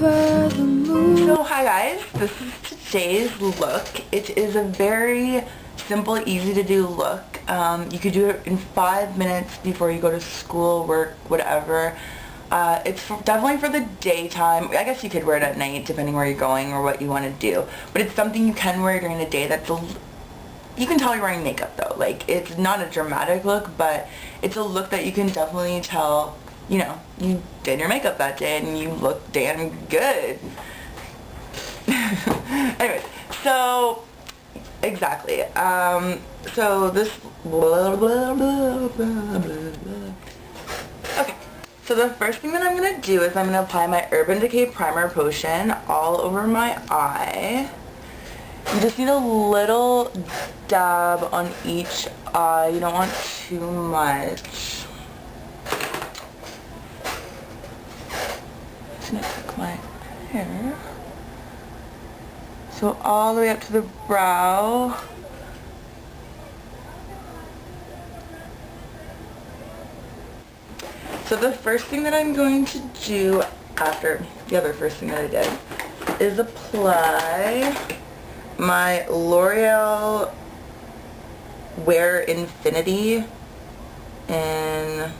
over the moon. So hi guys, this is today's look. It is a very simple, easy to do look. You could do it in 5 minutes before you go to school, work, whatever. It's definitely for the daytime. I guess you could wear it at night depending where you're going or what you want to do. But it's something you can wear during the day that's you can tell you're wearing makeup though. Like, it's not a dramatic look, but it's a look that you can definitely tell, you know, you did your makeup that day and you look damn good. Anyways, so exactly. So this okay. So the first thing that I'm gonna do is I'm gonna apply my Urban Decay Primer Potion all over my eye. You just need a little dab on each eye. You don't want too much. Just gonna take my hair. So all the way up to the brow. So the first thing that I'm going to do after the other first thing that I did is apply my L'Oreal Wear Infinity in,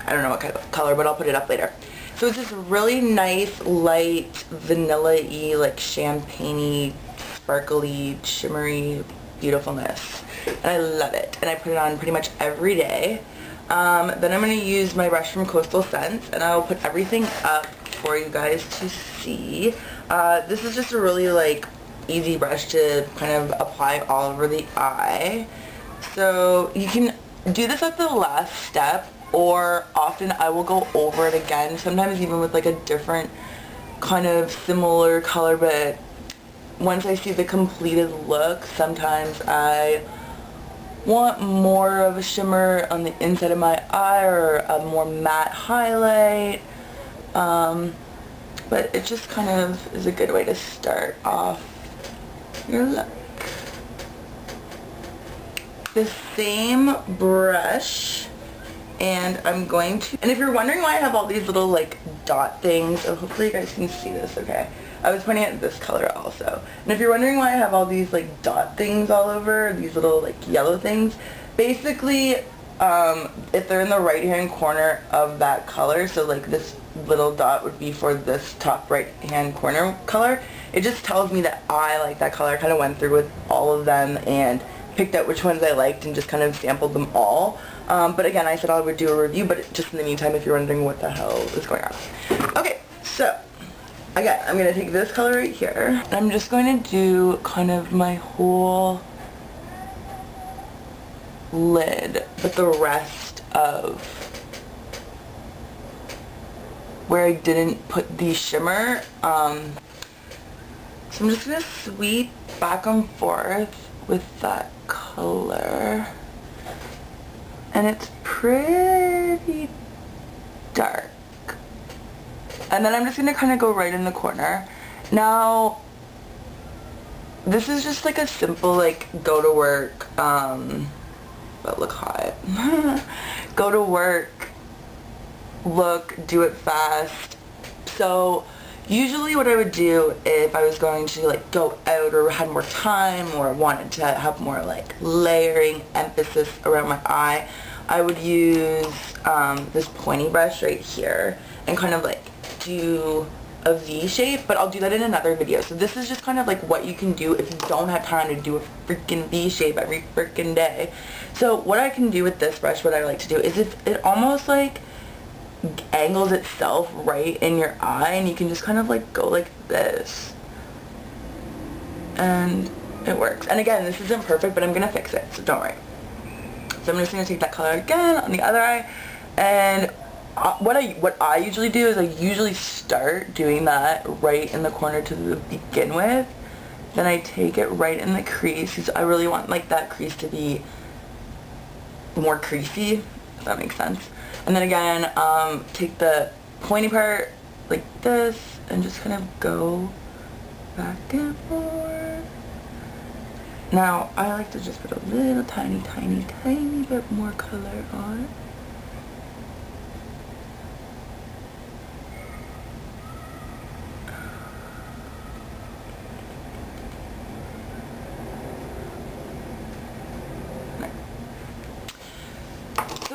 I don't know what kind of color, but I'll put it up later. So it's this really nice, light, vanilla-y, like champagne-y, sparkly, shimmery beautifulness. And I love it. And I put it on pretty much every day. Then I'm going to use my brush from Coastal Scents, and I'll put everything up for you guys to see. This is just a really like easy brush to kind of apply all over the eye. So you can do this at the last step, or often I will go over it again, sometimes even with like a different kind of similar color, but once I see the completed look, sometimes I want more of a shimmer on the inside of my eye or a more matte highlight. But it just kind of is a good way to start off your look. The same brush, and I'm going to, and if you're wondering why I have all these little like dot things, oh, hopefully you guys can see this okay. I was pointing at this color also. And if you're wondering why I have all these like dot things all over, these little like yellow things, basically if they're in the right hand corner of that color, so like this little dot would be for this top right hand corner color, it just tells me that I like that color. I kind of went through with all of them and picked out which ones I liked and just kind of sampled them all. But again, I said I would do a review, but just in the meantime, if you're wondering what the hell is going on. Okay, so again, I'm going to take this color right here, and I'm just going to do kind of my whole lid, but the rest of where I didn't put the shimmer. So I'm just going to sweep back and forth with that color, and it's pretty dark. And then I'm just going to kind of go right in the corner. Now, this is just like a simple like go to work, but look hot. Go to work look, do it fast. So usually what I would do if I was going to like go out or had more time or wanted to have more like layering emphasis around my eye, I would use this pointy brush right here and kind of like do a V shape, but I'll do that in another video. So this is just kind of like what you can do if you don't have time to do a freaking V shape every freaking day. So what I can do with this brush, what I like to do is it almost like angles itself right in your eye, and you can just kind of like go like this and it works. And again, this isn't perfect, but I'm gonna fix it, so don't worry. So I'm just gonna take that color again on the other eye, and what I usually do is I usually start doing that right in the corner to begin with. Then I take it right in the crease, because I really want like that crease to be more creasy, if that makes sense. And then again, take the pointy part like this and just kind of go back and forth. Now, I like to just put a little tiny bit more color on.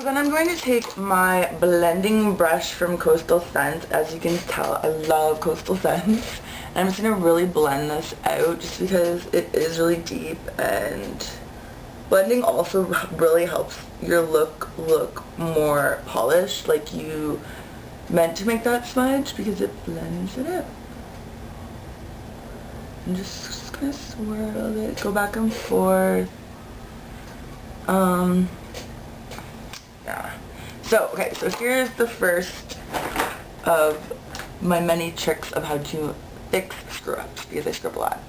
So then I'm going to take my blending brush from Coastal Scents. As you can tell, I love Coastal Scents. And I'm just going to really blend this out just because it is really deep, and blending also really helps your look more polished, like you meant to make that smudge, because it blends it out. I'm just gonna swirl it, go back and forth. Yeah. So, okay, so here's the first of my many tricks of how to fix screw-ups, because I screw up a lot.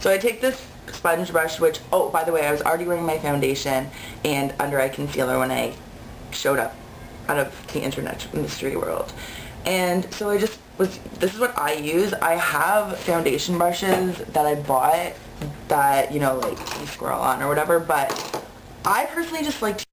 So I take this sponge brush, which, oh, by the way, I was already wearing my foundation and under-eye concealer when I showed up out of the internet mystery world. And so I just was, this is what I use. I have foundation brushes that I bought that, you know, like you scroll on or whatever, but I personally just like to